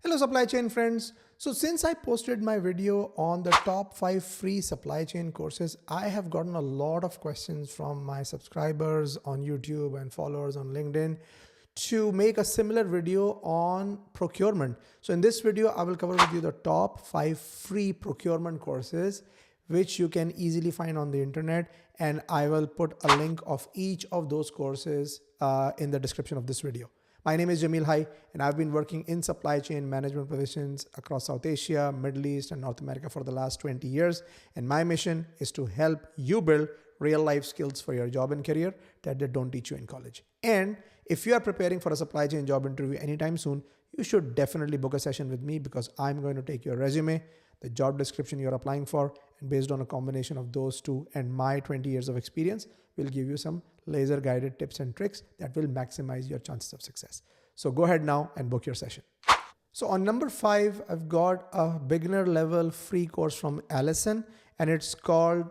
Hello supply chain friends. So since I posted my video on the top 5 free supply chain courses, I have gotten a lot of questions from my subscribers on YouTube and followers on LinkedIn to make a similar video on procurement. So in this video, I will cover with you the top 5 free procurement courses which you can easily find on the internet, and I will put a link of each of those courses in the description of this video. My name is Jamil Hai, and I've been working in supply chain management positions across South Asia, Middle East, and North America for the last 20 years. And my mission is to help you build real life skills for your job and career that they don't teach you in college. And if you are preparing for a supply chain job interview anytime soon, you should definitely book a session with me, because I'm going to take your resume, the job description you're applying for, and based on a combination of those two and my 20 years of experience, will give you some laser guided tips and tricks that will maximize your chances of success. So go ahead now and book your session. So on number 5, I've got a beginner level free course from Alison, and it's called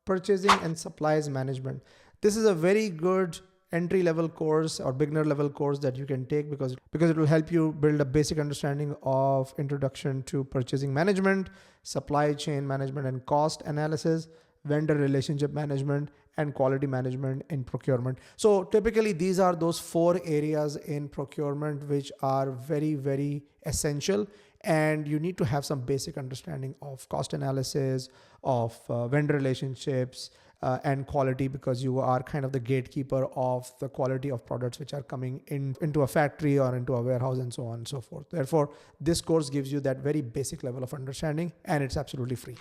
Purchasing and Supplies Management. This is a very good entry level course or beginner level course that you can take because it will help you build a basic understanding of introduction to purchasing management, supply chain management and cost analysis, vendor relationship management, and quality management in procurement. So typically these are those 4 areas in procurement which are very, very essential, and you need to have some basic understanding of cost analysis, of vendor relationships, and quality, because you are kind of the gatekeeper of the quality of products which are coming into a factory or into a warehouse and so on and so forth. Therefore, this course gives you that very basic level of understanding, and it's absolutely free.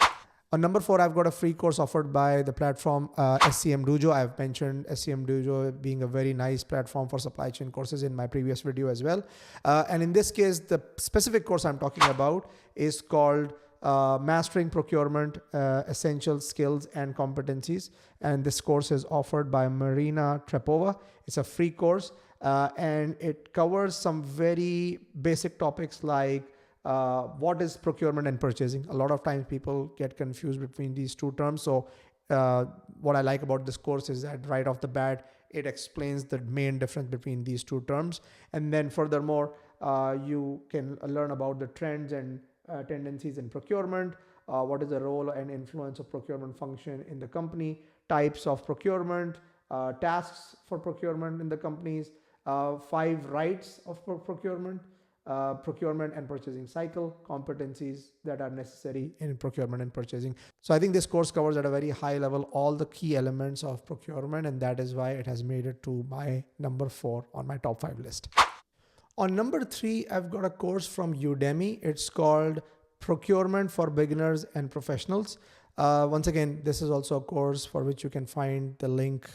On number 4, I've got a free course offered by the platform SCMDOJO. I've mentioned SCMDOJO being a very nice platform for supply chain courses in my previous video as well. And in this case, the specific course I'm talking about is called Mastering Procurement Essential Skills and Competencies. And this course is offered by Marina Trepova. It's a free course, and it covers some very basic topics like what is procurement and purchasing. A lot of times people get confused between these two terms. So what I like about this course is that right off the bat, it explains the main difference between these two terms. And then furthermore, you can learn about the trends and tendencies in procurement, what is the role and influence of procurement function in the company, types of procurement, tasks for procurement in the companies, 5 rights of procurement, procurement and purchasing cycle, competencies that are necessary in procurement and purchasing. So I think this course covers at a very high level all the key elements of procurement, and that is why it has made it to my number 4 on my top 5 list. On number 3, I've got a course from Udemy. It's called Procurement for Beginners and Professionals. Once again, this is also a course for which you can find the link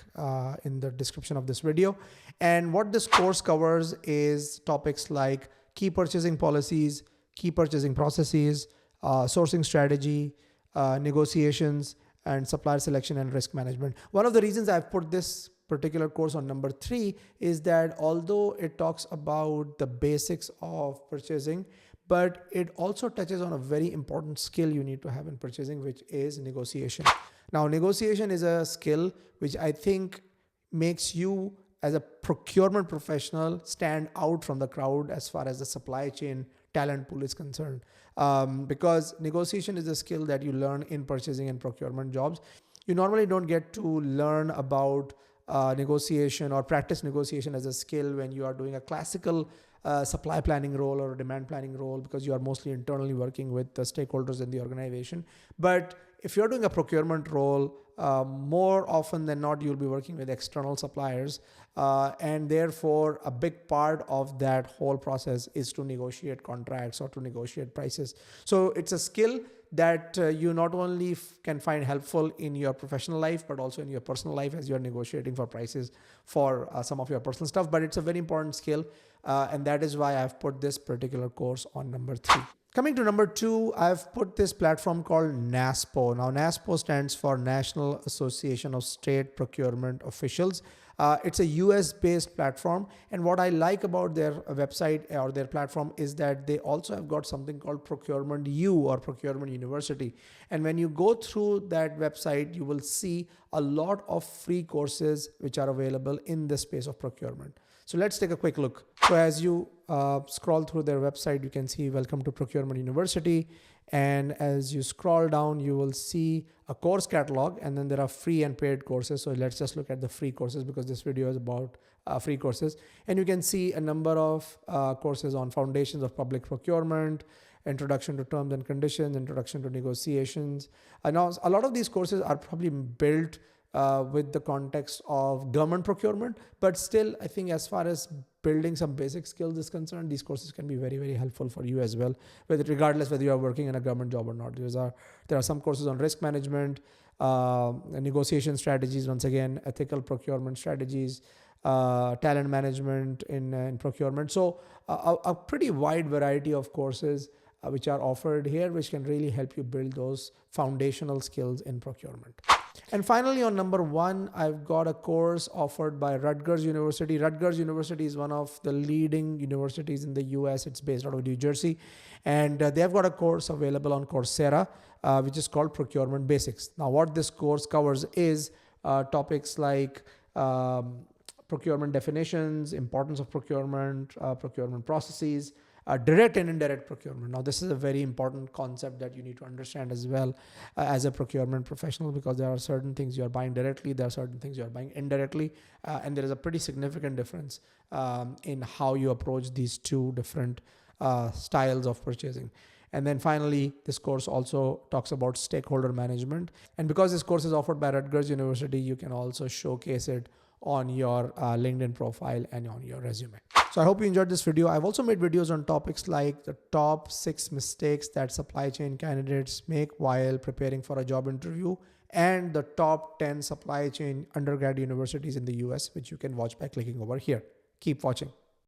in the description of this video. And what this course covers is topics like key purchasing policies, key purchasing processes, sourcing strategy, negotiations, and supplier selection and risk management. One of the reasons I've put this particular course on number 3 is that although it talks about the basics of purchasing, but it also touches on a very important skill you need to have in purchasing, which is negotiation. Now, negotiation is a skill which I think makes you as a procurement professional stand out from the crowd as far as the supply chain talent pool is concerned. Because negotiation is a skill that you learn in purchasing and procurement jobs. You normally don't get to learn about negotiation or practice negotiation as a skill when you are doing a classical supply planning role or a demand planning role, because you are mostly internally working with the stakeholders in the organization. But if you're doing a procurement role, more often than not, you'll be working with external suppliers. And therefore, a big part of that whole process is to negotiate contracts or to negotiate prices. So it's a skill that you not only can find helpful in your professional life, but also in your personal life as you're negotiating for prices for some of your personal stuff. But it's a very important skill. And that is why I've put this particular course on number 3. Coming to number 2, I've put this platform called NASPO. Now, NASPO stands for National Association of State Procurement Officials. It's a US-based platform. And what I like about their website or their platform is that they also have got something called Procurement U or Procurement University. And when you go through that website, you will see a lot of free courses which are available in the space of procurement. So let's take a quick look. So as you scroll through their website, you can see welcome to Procurement University. And as you scroll down, you will see a course catalog, and then there are free and paid courses. So let's just look at the free courses because this video is about free courses. And you can see a number of courses on foundations of public procurement, introduction to terms and conditions, introduction to negotiations. Now, a lot of these courses are probably built with the context of government procurement, but still, I think as far as building some basic skills is concerned, these courses can be very, very helpful for you as well, regardless whether you are working in a government job or not. There are some courses on risk management, negotiation strategies, once again, ethical procurement strategies, talent management in procurement. So a pretty wide variety of courses which are offered here, which can really help you build those foundational skills in procurement. And finally, on number 1, I've got a course offered by Rutgers University. Rutgers University is one of the leading universities in the US. It's based out of New Jersey. And they've got a course available on Coursera, which is called Procurement Basics. Now, what this course covers is topics like procurement definitions, importance of procurement, procurement processes, direct and indirect procurement. Now, this is a very important concept that you need to understand as well as a procurement professional, because there are certain things you are buying directly, there are certain things you are buying indirectly, and there is a pretty significant difference in how you approach these two different styles of purchasing. And then finally, this course also talks about stakeholder management. And because this course is offered by Rutgers University, you can also showcase it on your LinkedIn profile and on your resume. So I hope you enjoyed this video. I've also made videos on topics like the top 6 mistakes that supply chain candidates make while preparing for a job interview, and the top 10 supply chain undergrad universities in the US, which you can watch by clicking over here. Keep watching.